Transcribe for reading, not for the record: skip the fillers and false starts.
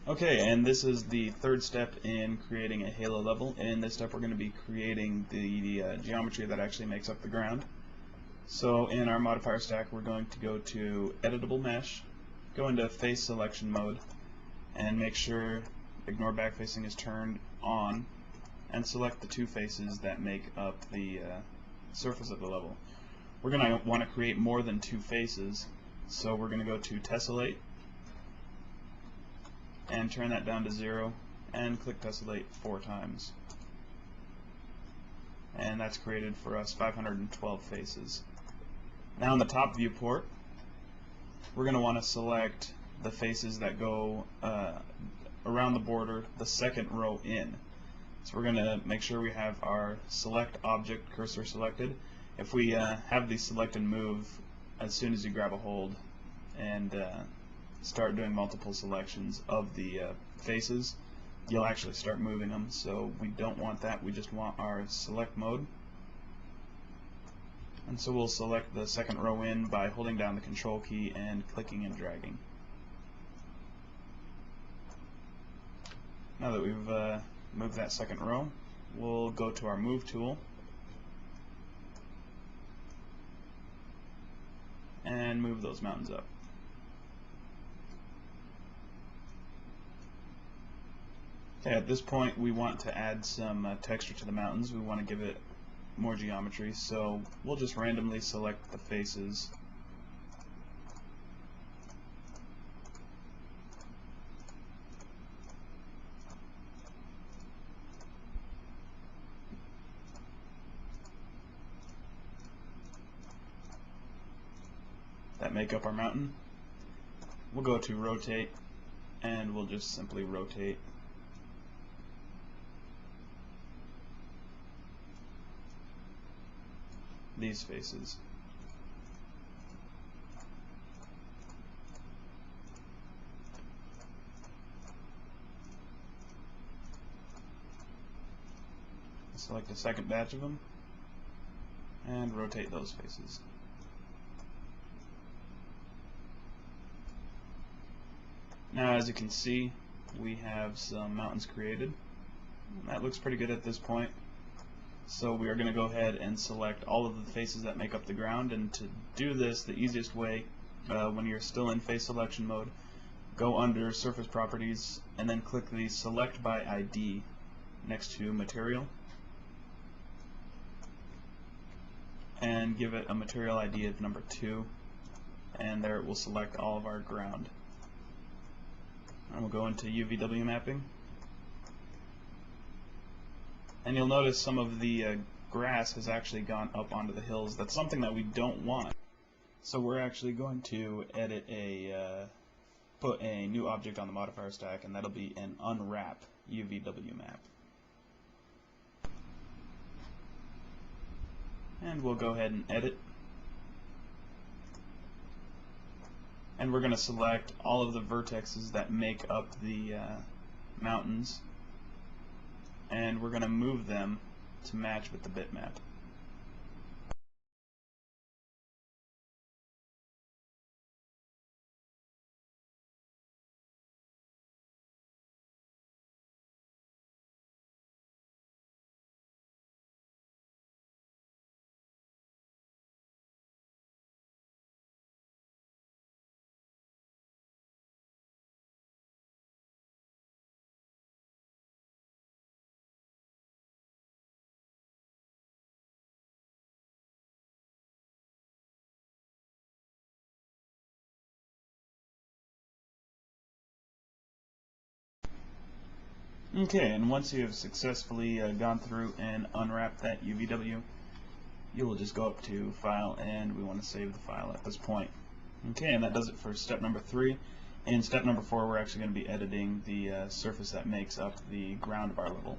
Okay, and this is the third step in creating a halo level. In this step we're going to be creating the geometry that actually makes up the ground. So in our modifier stack we're going to go to Editable Mesh, go into Face Selection Mode, and make sure Ignore Backfacing is turned on, and select the two faces that make up the surface of the level. We're going to want to create more than two faces, so we're going to go to Tessellate, and turn that down to 0, and click Tessellate 4 times. And that's created for us 512 faces. Now in the top viewport, we're going to want to select the faces that go around the border, the second row in. So we're going to make sure we have our select object cursor selected. If we have the select and move, as soon as you grab a hold and start doing multiple selections of the faces, you'll actually start moving them. So we don't want that. We just want our select mode. And so we'll select the second row in by holding down the control key and clicking and dragging. Now that we've moved that second row, we'll go to our move tool and move those mountains up. Okay, at this point we want to add some texture to the mountains. We want to give it more geometry, so we'll just randomly select the faces that make up our mountain. We'll go to rotate, and we'll just simply rotate these faces. Select a second batch of them and rotate those faces. Now, as you can see, we have some mountains created. That looks pretty good at this point. So we are going to go ahead and select all of the faces that make up the ground, and to do this, the easiest way, when you're still in face selection mode, go under Surface Properties and then click the Select by ID next to Material, and give it a material ID of number 2, and there it will select all of our ground. And we'll go into UVW mapping, and you'll notice some of the grass has actually gone up onto the hills. That's something that we don't want. So we're actually going to edit put a new object on the modifier stack, and that'll be an unwrap UVW map. And we'll go ahead and edit. And we're going to select all of the vertexes that make up the mountains, and we're going to move them to match with the bitmap. Okay, and once you have successfully gone through and unwrapped that UVW, you will just go up to File, and we want to save the file at this point. Okay, and that does it for step number 3. In step number 4, we're actually going to be editing the surface that makes up the ground of our level.